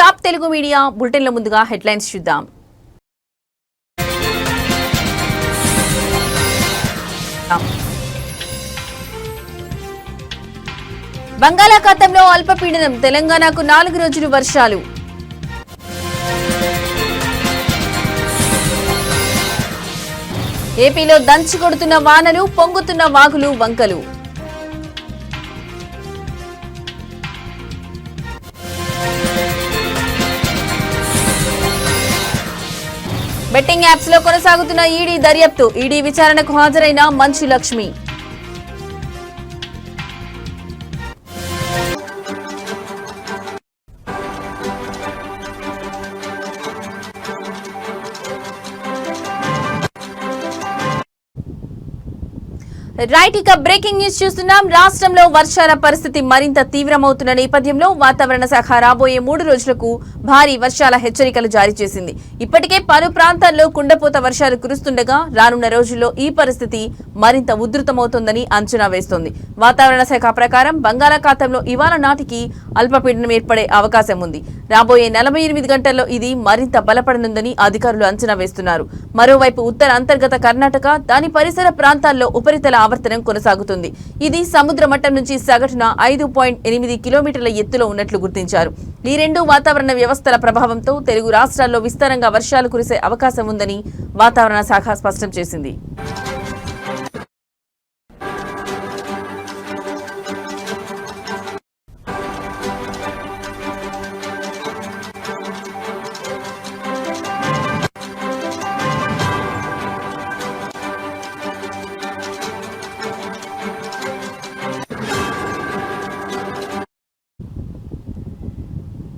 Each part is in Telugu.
టాప్ తెలుగు మీడియా బులెటిన్ల ముందుగా హెడ్లైన్స్ చూద్దాం. బంగాళాఖాతంలో అల్పపీడనం, తెలంగాణకు 4 రోజులు వర్షాలు. ఏపీలో దంచి కొడుతున్న వానలు, పొంగుతున్న వాగులు వంకలు. బెట్టింగ్ యాప్స్ లో కొనసాగుతున్న ఈడీ దర్యాప్తు, ఈడీ విచారణకు హాజరైన మంచు లక్ష్మి. రైట్, ఇక బ్రేకింగ్ న్యూస్ చూస్తున్నాం. రాష్ట్రంలో వర్షాల పరిస్థితి మరింత తీవ్రమవుతున్న నేపథ్యంలో వాతావరణ శాఖ రాబోయే 3 రోజులకు భారీ వర్షాల హెచ్చరికలు జారీ చేసింది. ఇప్పటికే పలు ప్రాంతాల్లో కుండపోత వర్షాలు కురుస్తుండగా రానున్న రోజుల్లో ఈ పరిస్థితి మరింత ఉధృతమవుతుందని అంచనా వేస్తోంది. వాతావరణ శాఖ ప్రకారం బంగాళాఖాతంలో ఇవాళ నాటికి అల్పపీడనం ఏర్పడే అవకాశం ఉంది. రాబోయే 48 గంటల్లో ఇది మరింత బలపడనుందని అధికారులు అంచనా వేస్తున్నారు. మరోవైపు ఉత్తర అంతర్గత కర్ణాటక, దాని పరిసర ప్రాంతాల్లో ఉపరితల ఆవర్తనం కొనసాగుతుంది. ఇది సముద్ర మట్టం నుంచి సగటున 5.8 కిలోమీటర్ల ఎత్తులో ఉన్నట్లు గుర్తించారు. ఈ 2 వాతావరణ వ్యవస్థల ప్రభావంతో తెలుగు రాష్ట్రాల్లో విస్తారంగా వర్షాలు కురిసే అవకాశం ఉందని వాతావరణ శాఖ స్పష్టం చేసింది.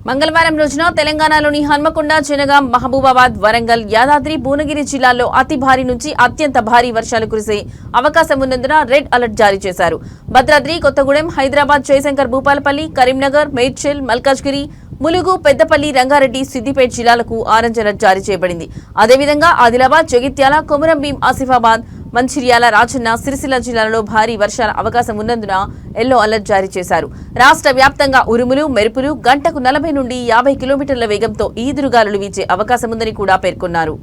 మంగళవారం రోజున తెలంగాణలోని హన్మకొండ, జనగాం, మహబూబాబాద్, వరంగల్, యాదాద్రి, భువనగిరి జిల్లాల్లో అతి భారీ నుంచి అత్యంత భారీ వర్షాలు కురిసే అవకాశం ఉన్నందున రెడ్ అలర్ట్ జారీ చేశారు. భద్రాద్రి కొత్తగూడెం, హైదరాబాద్, జయశంకర్ భూపాలపల్లి, కరీంనగర్, మేడ్చల్, మల్కాజ్గిరి, ములుగు, పెద్దపల్లి, రంగారెడ్డి, సిద్దిపేట జిల్లాలకు ఆరెంజ్ అలర్ట్ జారీ చేయబడింది. అదేవిధంగా ఆదిలాబాద్, జగిత్యాల, కొమురంభీం, ఆసిఫాబాద్, మంచిర్యాల, రాజన్న, సిరిసిల్ల జిల్లాలలో భారీ వర్షాల అవకాశం ఉన్నందున ఎల్లో అలర్ట్ జారీ చేశారు. రాష్ట్ర వ్యాప్తంగా ఉరుములు, మెరుపులు, గంటకు 40 నుండి 50 కిలోమీటర్ల వేగంతో ఈదురుగాలులు వీచే అవకాశముందని కూడా పేర్కొన్నారు.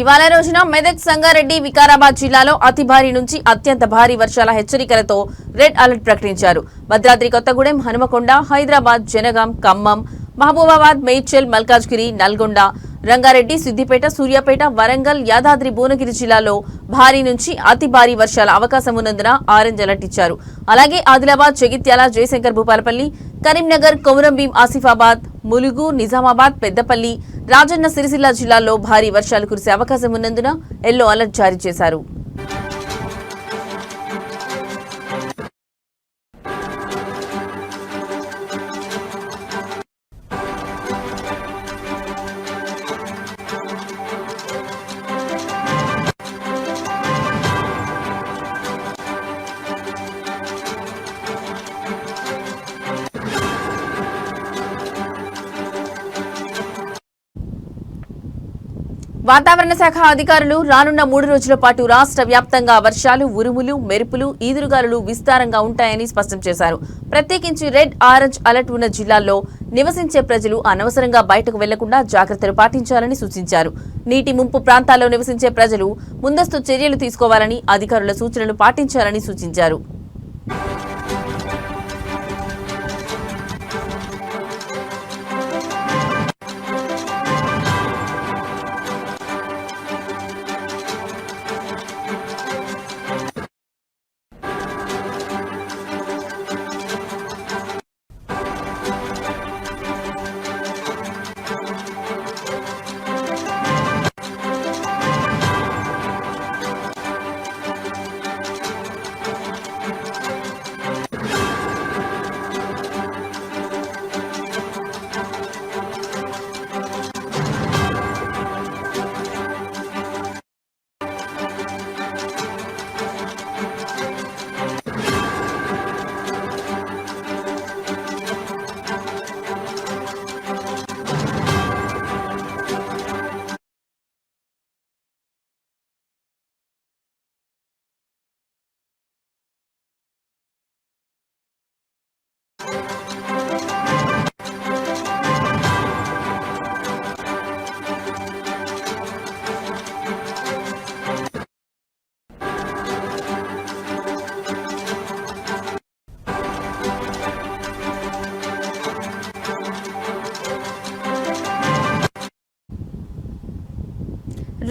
ఇవాళ రోజున మెదక్, సంగారెడ్డి, వికారాబాద్ జిల్లాలో అతి భారీ నుంచి అత్యంత భారీ వర్షాల హెచ్చరికలతో రెడ్ అలర్ట్ ప్రకటించారు. భద్రాద్రి కొత్తగూడెం, హనుమకొండ, హైదరాబాద్, జనగాం, ఖమ్మం, మహబూబాబాద్, మేడ్చల్, మల్కాజ్గిరి, నల్గొండ, రంగారెడ్డి, సిద్దిపేట, సూర్యాపేట, వరంగల్, యాదాద్రి, భువనగిరి జిల్లాలో భారీ నుంచి అతి భారీ వర్షాల అవకాశం ఉన్నందున ఆరెంజ్ అలర్ట్ ఇచ్చారు. అలాగే ఆదిలాబాద్, జగిత్యాల, జయశంకర్ భూపాలపల్లి, కరీంనగర్, కొమురంభీం, ఆసిఫాబాద్, ములుగు, నిజామాబాద్, పెద్దపల్లి, రాజన్న, సిరిసిల్ల జిల్లాల్లో భారీ వర్షాలు కురిసే అవకాశం ఉన్నందున ఎల్లో అలర్ట్ జారీ చేశారు. వాతావరణ శాఖ అధికారులు రానున్న 3 రోజుల పాటు రాష్ట్ర వ్యాప్తంగా వర్షాలు, ఉరుములు, మెరుపులు, ఈదురుగాలులు విస్తారంగా ఉంటాయని స్పష్టం చేశారు. ప్రత్యేకించి రెడ్, ఆరెంజ్ అలర్ట్ ఉన్న జిల్లాల్లో నివసించే ప్రజలు అనవసరంగా బయటకు వెళ్లకుండా జాగ్రత్తలు పాటించాలని సూచించారు. నీటి ముంపు ప్రాంతాల్లో నివసించే ప్రజలు ముందస్తు చర్యలు తీసుకోవాలని, అధికారుల సూచనలు పాటించాలని సూచించారు.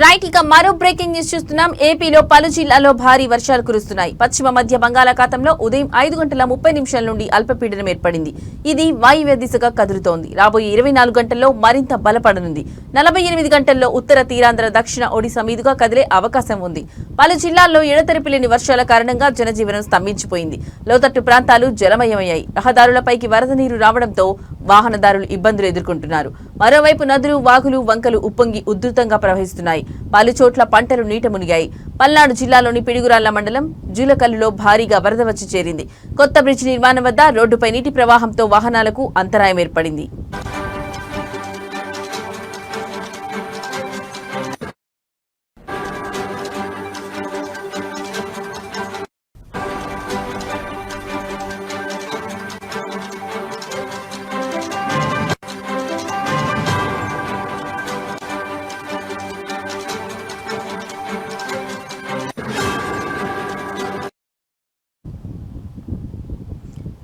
రైట్ ఇక మరో బ్రేకింగ్ న్యూస్ చూస్తున్నాం. ఏపీలో పలు జిల్లాల్లో భారీ వర్షాలు కురుస్తున్నాయి. పశ్చిమ మధ్య బంగాళాఖాతంలో ఉదయం 5:30 నుండి అల్పపీడనం ఏర్పడింది. ఇది వాయువ్య దిశగా కదులుతోంది. రాబోయే 24 గంటల్లో మరింత బలపడనుంది. 48 గంటల్లో ఉత్తర తీరాంధ్ర దక్షిణ ఒడిశా మీదుగా కదిలే అవకాశం ఉంది. పలు జిల్లాల్లో ఎడతెరిపి లేని వర్షాల కారణంగా జనజీవనం స్తంభించిపోయింది. లోతట్టు ప్రాంతాలు జలమయమయ్యాయి. రహదారులపైకి వరద నీరు రావడంతో వాహనదారులు ఇబ్బందులు ఎదుర్కొంటున్నారు. మరోవైపు నదులు, వాగులు, వంకలు ఉప్పొంగి ఉధృతంగా ప్రవహిస్తున్నాయి. పలు చోట్ల పంటలు నీట మునిగాయి. పల్నాడు జిల్లాలోని పిడుగురాళ్ల మండలం జూలకల్లులో భారీగా వరద వచ్చి చేరింది. కొత్త బ్రిడ్జి నిర్మాణం వద్ద రోడ్డుపై నీటి ప్రవాహంతో వాహనాలకు అంతరాయం ఏర్పడింది.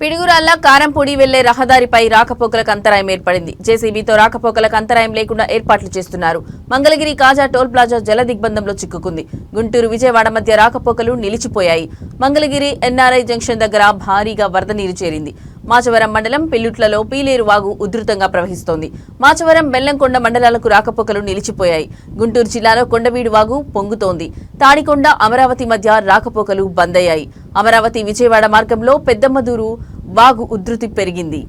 పిడుగురాళ్ల కారంపూడి వెళ్లే రహదారిపై రాకపోకలకు అంతరాయం ఏర్పడింది. జేసీబీతో రాకపోకలకు అంతరాయం లేకుండా ఏర్పాట్లు చేస్తున్నారు. మంగళగిరి కాజా టోల్ ప్లాజా జల దిగ్బంధంలో చిక్కుకుంది. గుంటూరు, విజయవాడ మధ్య రాకపోకలు నిలిచిపోయాయి. మంగళగిరి ఎన్ఆర్ఐ జంక్షన్ దగ్గర భారీగా వరద నీరు చేరింది. మాచవరం మండలం పెల్లుట్లలో పీలేరు వాగు ఉధృతంగా ప్రవహిస్తోంది. మాచవరం, బెల్లంకొండ మండలాలకు రాకపోకలు నిలిచిపోయాయి. గుంటూరు జిల్లాలో కొండవీడు వాగు పొంగుతోంది. తాడికొండ, అమరావతి మధ్య రాకపోకలు బంద్ అయ్యాయి. అమరావతి, విజయవాడ మార్గంలో పెద్దమ్మదూరు వాగు ఉధృతి పెరిగింది.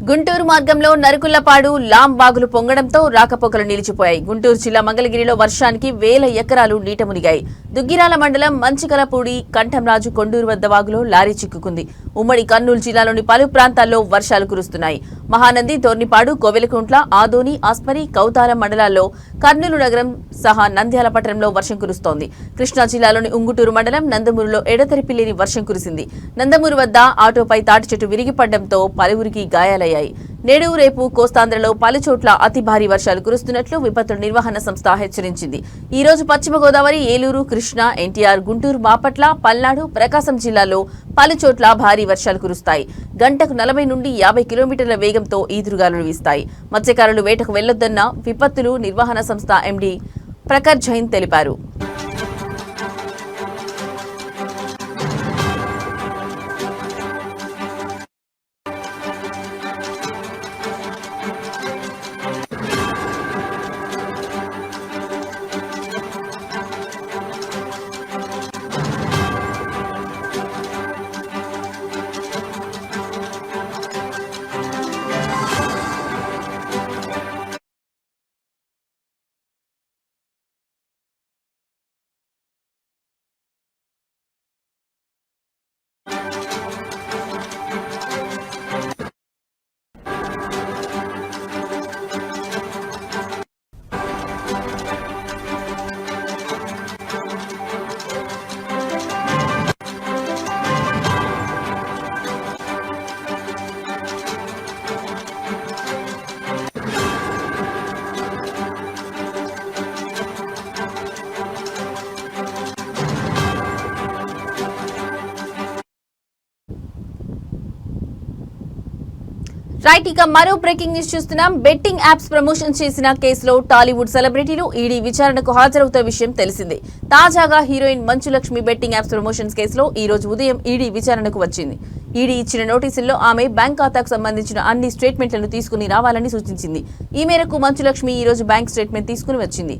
గుంటూరు మార్గంలో నరుకుళ్లపాడు, లాం వాగులు పొంగడంతో రాకపోకలు నిలిచిపోయాయి. గుంటూరు జిల్లా మంగళగిరిలో వర్షానికి వేల ఎకరాలు నీట మునిగాయి. దుగ్గిరాల మండలం మంచికలపూడి, కంఠంరాజు, కొండూరు వద్ద వాగులో లారీ చిక్కుకుంది. ఉమ్మడి కర్నూలు జిల్లాలోని పలు ప్రాంతాల్లో వర్షాలు కురుస్తున్నాయి. మహానంది, దోర్నిపాడు, కోవెలకుంట్ల, ఆదోని, ఆస్మరి, కౌతాలం మండలాల్లో, కర్నూలు నగరం సహా నంద్యాల పట్టణంలో వర్షం కురుస్తోంది. కృష్ణా జిల్లాలోని ఉంగుటూరు మండలం నందమూరులో ఎడతెరిపి లేని వర్షం కురిసింది. నందమూరు వద్ద ఆటోపై తాటి చెట్టు విరిగిపడడంతో పలువురికి గాయాలయ్యాయి. నేడు, రేపు కోస్తాంధ్రలో పలుచోట్ల అతి భారీ వర్షాలు కురుస్తున్నట్లు విపత్తుల నిర్వహణ సంస్థ హెచ్చరించింది. ఈ రోజు పశ్చిమ గోదావరి, ఏలూరు, కృష్ణా, ఎన్టీఆర్, గుంటూరు, బాపట్ల, పల్నాడు, ప్రకాశం జిల్లాల్లో పలుచోట్ల భారీ వర్షాలు కురుస్తాయి. గంటకు 40 నుండి 50 కిలోమీటర్ల వేగంతో ఈదురుగాలులు వీస్తాయి. మత్స్యకారులు వేటకు వెళ్లొద్దన్న విపత్తులు నిర్వహణ సంస్థ ఎండీ ప్రఖర్ జైన్ తెలిపారు. రైట్ ఇక మరో బ్రేకింగ్ న్యూస్ చూస్తున్నాం. బెట్టింగ్ యాప్స్ ప్రమోషన్ చేసిన కేసులో టాలీవుడ్ సెలబ్రిటీలు ఈడీ విచారణకు హాజరవుతున్న విషయం తెలిసిందే. తాజాగా heroine Manchu Lakshmi betting apps promotions కేసులో ఈ రోజు ఉదయం ఈడీ విచారణకు వచ్చింది. ఈడీ ఇచ్చిన నోటీసుల్లో ఆమె బ్యాంక్ ఖాతాకు సంబంధించిన అన్ని స్టేట్మెంట్లను తీసుకుని రావాలని సూచించింది. ఈ మేరకు మంచు లక్ష్మి ఈ రోజు బ్యాంక్ స్టేట్మెంట్ తీసుకుని వచ్చింది.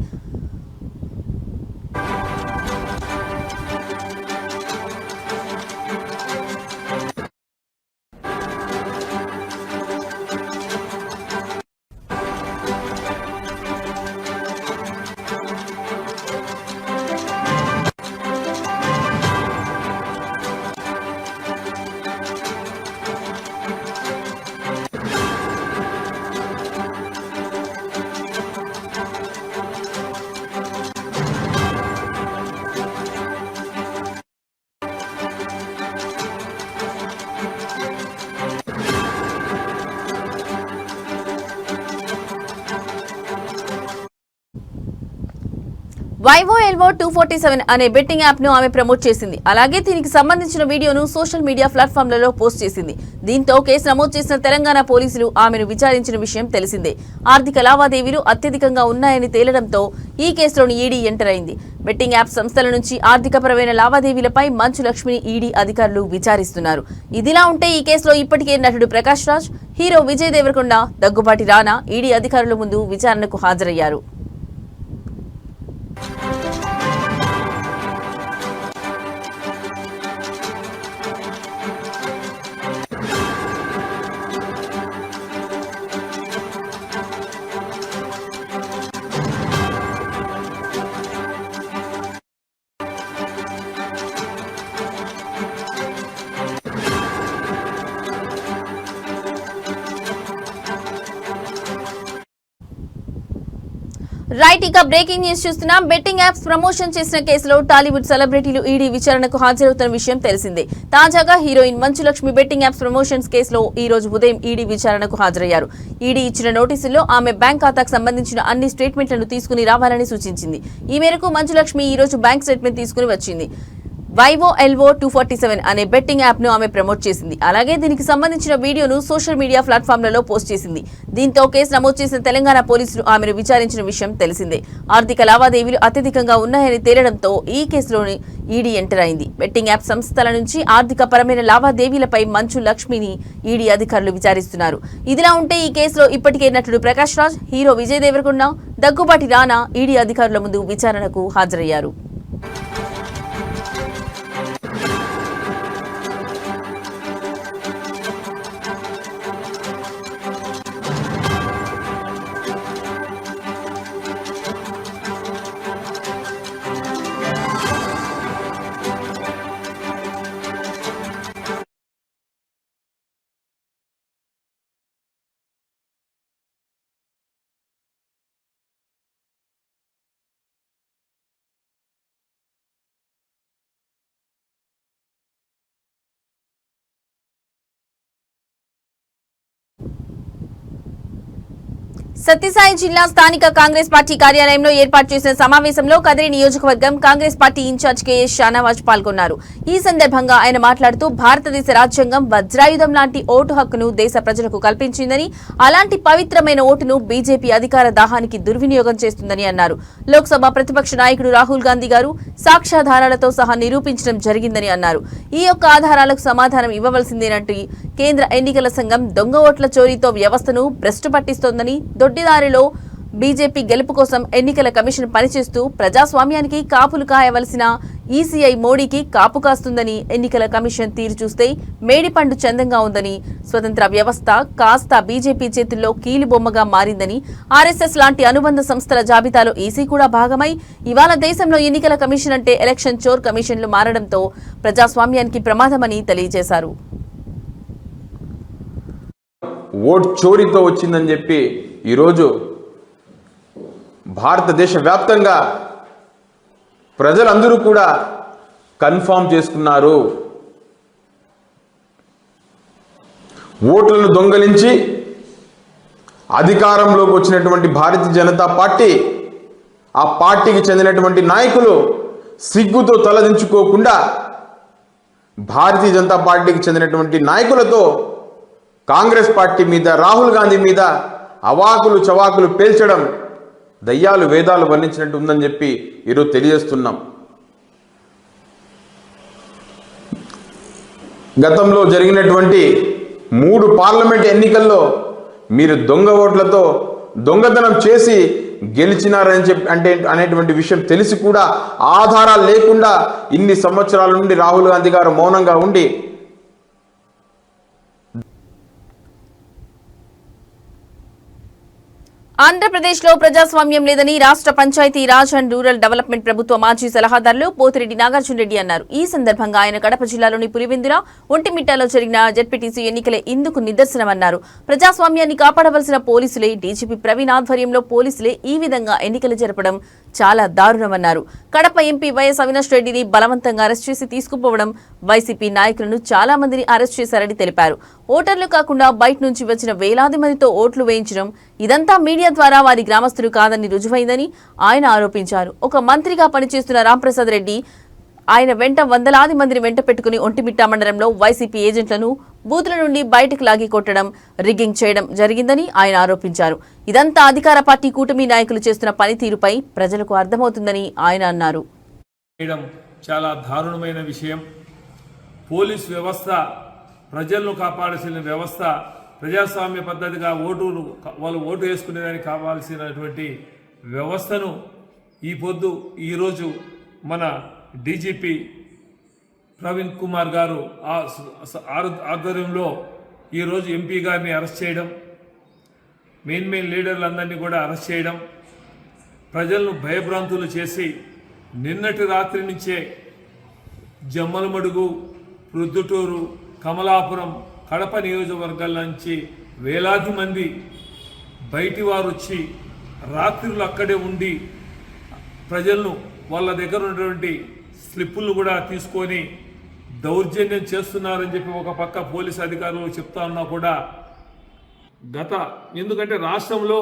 YOLO 247 అనే బెట్టింగ్ యాప్ ను ఆమె ప్రమోట్ చేసింది. అలాగే దీనికి సంబంధించిన వీడియోను సోషల్ మీడియా ప్లాట్ఫామ్లలో పోస్ట్ చేసింది. దీంతో కేసు నమోదు చేసిన తెలంగాణ పోలీసులు ఆమెను విచారించిన విషయం తెలిసిందే. ఆర్థిక లావాదేవీలు అత్యధికంగా ఉన్నాయని తేలడంతో ఈ కేసులోని ఈడీ ఎంటర్ అయింది. బెట్టింగ్ యాప్ సంస్థల నుంచి ఆర్థికపరమైన లావాదేవీలపై మంచు లక్ష్మిని ఈడీ అధికారులు విచారిస్తున్నారు. ఇదిలా ఉంటే ఈ కేసులో ఇప్పటికే నటుడు ప్రకాష్ రాజ్, హీరో విజయ్ దేవరకొండ, దగ్గుబాటి రానా ఈడీ అధికారుల ముందు విచారణకు హాజరయ్యారు. రైట్, ఇక బ్రేకింగ్ న్యూస్ చూస్తున్నాం. బెట్టింగ్ యాప్స్ ప్రమోషన్ చేసిన కేసులో టాలీవుడ్ సెలబ్రిటీలు ఈడీ విచారణకు హాజరవుతున్న విషయం తెలిసిందే. తాజాగా heroine Manchu Lakshmi betting apps promotions కేసులో ఈ రోజు ఉదయం ఈడీ విచారణకు హాజరయ్యారు. ఈడీ ఇచ్చిన నోటీసుల్లో ఆమె బ్యాంక్ ఖాతాకు సంబంధించిన అన్ని స్టేట్మెంట్లను తీసుకుని రావాలని సూచించింది. ఈ మేరకు మంచు లక్ష్మి ఈ రోజు బ్యాంక్ స్టేట్మెంట్ తీసుకుని వచ్చింది. YOLO 247 అనే బెట్టింగ్ యాప్ ను ఆమె ప్రమోట్ చేసింది. అలాగే దీనికి సంబంధించిన వీడియోను సోషల్ మీడియా ప్లాట్ఫామ్లలో పోస్ట్ చేసింది. దీంతో కేసు నమోదు చేసిన తెలంగాణ పోలీసులు ఆమెను విచారించిన విషయం తెలిసిందే. ఆర్థిక లావాదేవీలు అత్యధికంగా ఉన్నాయని తేలడంతో ఈ కేసులోని ఈడీ ఎంటర్ అయింది. బెట్టింగ్ యాప్ సంస్థల నుంచి ఆర్థిక పరమైన లావాదేవీలపై మంచు లక్ష్మిని ఈడీ అధికారులు విచారిస్తున్నారు. ఇదిలా ఉంటే ఈ కేసులో ఇప్పటికే నటుడు ప్రకాష్ రాజ్, హీరో విజయ్ దేవరకొండ, దగ్గుబాటి రానా ఈడీ అధికారుల ముందు విచారణకు హాజరయ్యారు. సత్యసాయి జిల్లా స్థానిక కాంగ్రెస్ పార్టీ కార్యాలయంలో ఏర్పాటు చేసిన సమావేశంలో కదిరి నియోజకవర్గం Congress party in charge KS Shahnawaz పాల్గొన్నారు. ఈ సందర్భంగా ఆయన మాట్లాడుతూ భారతదేశ రాజ్యాంగం వజ్రాయుధం లాంటి ఓటు హక్కును దేశ ప్రజలకు కల్పించిందని, అలాంటి పవిత్రమైన ఓటును బీజేపీ అధికార దాహానికి దుర్వినియోగం చేస్తుందని అన్నారు. లోక్సభ ప్రతిపక్ష నాయకుడు రాహుల్ గాంధీ గారు సాక్ష్యాధారాలతో సహా నిరూపించడం జరిగిందని అన్నారు. ఈ యొక్క ఆధారాలకు సమాధానం ఇవ్వవలసిందేనంటూ కేంద్ర ఎన్నికల సంఘం దొంగ ఓట్ల చోరీతో వ్యవస్థను భ్రష్టు పట్టిస్తోందని, దొడ్డిదారిలో బీజేపీ గెలుపు కోసం ఎన్నికల కమిషన్ పనిచేస్తూ ప్రజాస్వామ్యానికి కాపులు కాయవలసిన ఈసీఐ మోడీకి కాపు కాస్తుందని, ఎన్నికల కమిషన్ తీరు చూస్తే మేడిపండు చందంగా ఉందని, స్వతంత్ర వ్యవస్థ కాస్త బీజేపీ చేతుల్లో కీలుబొమ్మగా మారిందని, ఆర్ఎస్ఎస్ లాంటి అనుబంధ సంస్థల జాబితాలో ఈసీ కూడా భాగమై ఇవాళ దేశంలో ఎన్నికల కమిషన్ అంటే ఎలక్షన్ చోర్ కమిషన్లు మారడంతో ప్రజాస్వామ్యానికి ప్రమాదమని తెలియజేశారు. ఓట్ చోరీతో వచ్చిందని చెప్పి ఈరోజు భారతదేశ వ్యాప్తంగా ప్రజలందరూ కూడా కన్ఫర్మ్ చేసుకున్నారు. ఓట్లను దొంగలించి అధికారంలోకి వచ్చినటువంటి భారతీయ జనతా పార్టీ, ఆ పార్టీకి చెందినటువంటి నాయకులు సిగ్గుతో తలదించుకోకుండా భారతీయ జనతా పార్టీకి చెందినటువంటి నాయకులతో కాంగ్రెస్ పార్టీ మీద, రాహుల్ గాంధీ మీద అవాకులు చవాకులు పేల్చడం దయ్యాలు వేదాలు వర్ణించినట్టు ఉందని చెప్పి ఈరోజు తెలియజేస్తున్నాం. గతంలో జరిగినటువంటి 3 పార్లమెంట్ ఎన్నికల్లో మీరు దొంగ ఓట్లతో దొంగతనం చేసి గెలిచినారని చెప్పి అనేటువంటి విషయం తెలిసి కూడా ఆధారాలు లేకుండా ఇన్ని సంవత్సరాల నుండి రాహుల్ గాంధీ గారు మౌనంగా ఉండి ఆంధ్రప్రదేశ్లో ప్రజాస్వామ్యం లేదని రాష్ట్ర Panchayati Raj and rural development ప్రభుత్వ మాజీ సలహాదారులు పోతిరెడ్డి నాగార్జున రెడ్డి అన్నారు. ఈ సందర్భంగా ఆయన కడప జిల్లాలోని పులివెందుల, ఒంటిమిట్టలో జరిగిన జెడ్పీటీసీ ఎన్నికలే ఇందుకు నిదర్శనమన్నారు. ప్రజాస్వామ్యాన్ని కాపాడవలసిన పోలీసులే, డీజీపీ ప్రవీణ్ ఆధ్వర్యంలో పోలీసులే ఈ విధంగా ఎన్నికలు జరపడం చాలా దారుణమన్నారు. కడప ఎంపీ వైఎస్ అవినాష్ రెడ్డిని బలవంతంగా అరెస్ట్ చేసి తీసుకుపోవడం, వైసీపీ నాయకులను చాలా మందిని అరెస్ట్ చేశారని తెలిపారు. ఓటర్లు కాకుండా బయట నుంచి వచ్చిన వేలాది మందితో ఓట్లు వేయించడం, ఇదంతా మీడియా ద్వారా వారి గ్రామస్తులు కాదని రుజువైందని ఆయన ఆరోపించారు. ఒక మంత్రిగా పనిచేస్తున్న రాంప్రసాద్ రెడ్డి ఆయన వెంట వందలాది మందిని వెంట పెట్టుకుని ఒంటిమిట్ట మండలంలో వైసీపీ ఏజెంట్లను బూతుల నుండి బయటకు లాగి కొట్టడం, రిగ్గింగ్ చేయడం జరిగిందని ఆయన ఆరోపించారు. ఇదంతా అధికార పార్టీ కూటమి నాయకులు చేస్తున్న పనితీరుపై ప్రజలకు అర్థమవుతుందని ఆయన అన్నారు. చాలా దారుణమైన విషయం. పోలీస్ వ్యవస్థ ప్రజలను కాపాడాల్సిన వ్యవస్థ, ప్రజాస్వామ్య పద్ధతిగా వాళ్ళు ఓటు వేసుకునేదానికి కావాల్సినటువంటి వ్యవస్థను ఈరోజు మన డీజీపీ ప్రవీణ్ కుమార్ గారు ఆధ్వర్యంలో ఈరోజు ఎంపీ గారిని అరెస్ట్ చేయడం, మెయిన్ లీడర్లందరినీ కూడా అరెస్ట్ చేయడం, ప్రజలను భయభ్రాంతులు చేసి నిన్నటి రాత్రి నుంచే జమ్మలమడుగు, ప్రొద్దుటూరు, కమలాపురం, కడప నియోజకవర్గాల నుంచి వేలాది మంది బయటి వారు వచ్చి రాత్రులు అక్కడే ఉండి ప్రజలను వాళ్ళ దగ్గర ఉన్నటువంటి స్లిప్పులను కూడా తీసుకొని దౌర్జన్యం చేస్తున్నారని చెప్పి ఒక పక్క పోలీసు అధికారులు చెప్తా ఉన్నా కూడా ఎందుకంటే రాష్ట్రంలో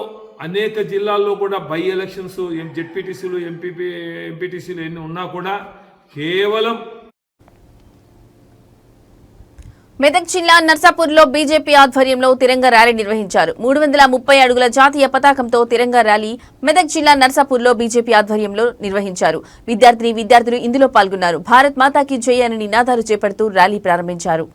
అనేక జిల్లాల్లో కూడా బై ఎలక్షన్స్, జెడ్పీటీసీలు, ఎంపీటీసీలు ఎన్ని ఉన్నా కూడా కేవలం మెదక్ జిల్లా నర్సాపూర్లో బీజేపీ ఆధ్వర్యంలో తిరంగా ర్యాలీ నిర్వహించారు. 330 అడుగుల జాతీయ పతాకంతో తిరంగా ర్యాలీ మెదక్ జిల్లా నర్సాపూర్లో బీజేపీ ఆధ్వర్యంలో నిర్వహించారు. విద్యార్థులు ఇందులో పాల్గొన్నారు. భారత్ మాతాకి జై అని నినాదాలు చేపడుతూ ర్యాలీ ప్రారంభించారు.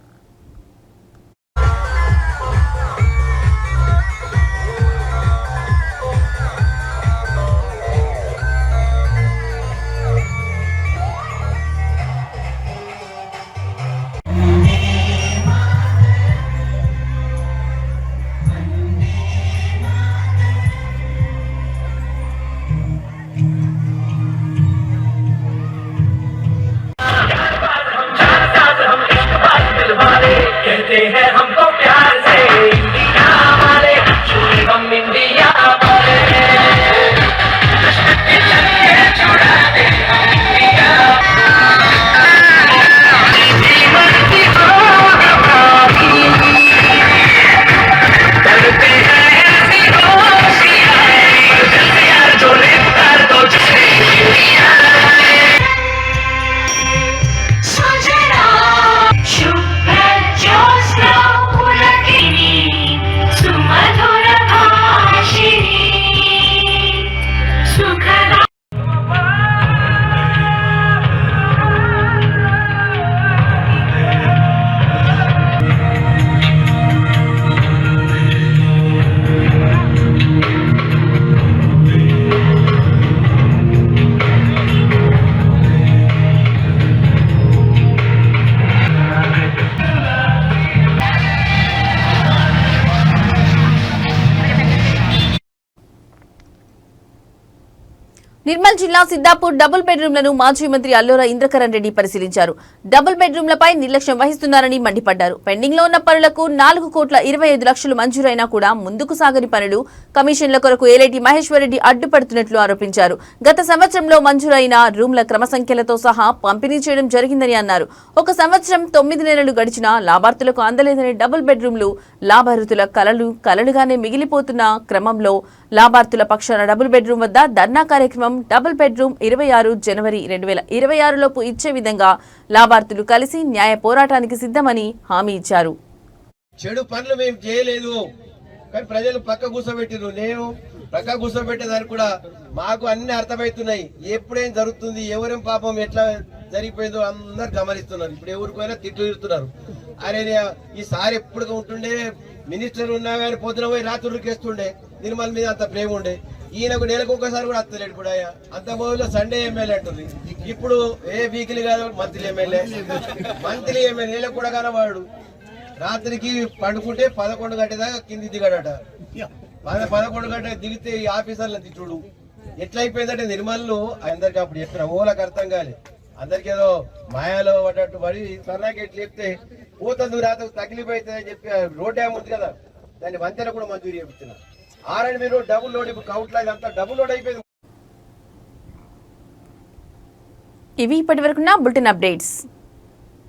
నిర్మల్ జిల్లా సిద్దాపూర్ డబుల్ బెడ్రూమ్లను మాజీ మంత్రి అల్లోరా ఇంద్రకరణ్ రెడ్డి పరిశీలించారు. డబుల్ బెడ్రూమ్లపై నిర్లక్ష్యం వహిస్తున్నారని మండిపడ్డారు. పెండింగ్ లో ఉన్న పనులకు 4,25,00,000 మంజూరైనా కూడా ముందుకు సాగని పనులు, కమిషన్ల కొరకు ఏలేటి మహేశ్వర్ రెడ్డి అడ్డుపడుతున్నట్లు ఆరోపించారు. గత సంవత్సరంలో మంజూరైన రూమ్ల క్రమ సంఖ్యలతో సహా పంపిణీ చేయడం జరిగిందని అన్నారు. ఒక సంవత్సరం 9 నెలలు గడిచినా లాభార్థులకు అందలేదని డబుల్ బెడ్రూమ్లు లాభార్థుల కలలుగానే మిగిలిపోతున్న క్రమంలో లాభార్థుల పక్షాన డబుల్ బెడ్రూమ్ వద్ద ధర్నా కార్యక్రమం డబుల్ బెడ్రూమ్ 26 జనవరి 2026 లోపు ఇచ్చే విధంగా లాభార్థులు కలిసి న్యాయ పోరాటానికి సిద్ధమని హామీ ఇచ్చారు. చెడు పనులు మేము చేయలేదు, కానీ ప్రజలు పక్క కూర్చోబెట్టిరు. నేను పక్క కూర్చోబెట్టేదానికి కూడా మాకు అన్ని అర్థమవుతున్నాయి. ఎప్పుడేం జరుగుతుంది, ఎవరేం పాపం ఎట్లా జరిగిపోయిందో అందరు గమనిస్తున్నారు. ఇప్పుడు ఎవరికైనా తిట్లు తిడుతున్నారు. అరే ఈసారి ఎప్పుడు ఉంటుండే మినిస్టర్ ఉన్నా కానీ పొద్దున పోయి రాత్రులకి వేస్తుండే, నిర్మల్ మీద అంత ప్రేమ ఉండే. ఈయనకు నెలకు ఒకసారి కూడా వస్తలేడు. కూడా అంత మొదలు సండే ఎమ్మెల్యే అంటుంది, ఇప్పుడు ఏ వీక్లీ కాదు మంత్లీ ఎమ్మెల్యే నెలకు కూడా కనవాడు. రాత్రికి పండుకుంటే 11 గంటల దాకా కింది దిగాడట. 11 గంటల దిగితే ఈ ఆఫీసర్లను తిట్టుడు ఎట్లయిపోయిందంటే నిర్మల్లో అందరికి అప్పుడు చెప్పిన ఓలకు అర్థం కాలే. అందరికి ఏదో మాయాలో పడ్డట్టు పడి సర్నాకి ఎట్లా చెప్తే పోతుంది రాత్రి తగిలిపోతుందని చెప్పి రోడ్ డ్యామ్ ఉంది కదా, దాన్ని వంతెన కూడా మంజూరు చేస్తున్నారు. R&B రోడ్ డబుల్ లోడ్, ఇప్పుడు కౌంట్లో ఇదంతా డబుల్ లోడ్ అయిపోయింది. ఇవి ఇప్పటివరకున్న బులెటిన్ అప్డేట్స్.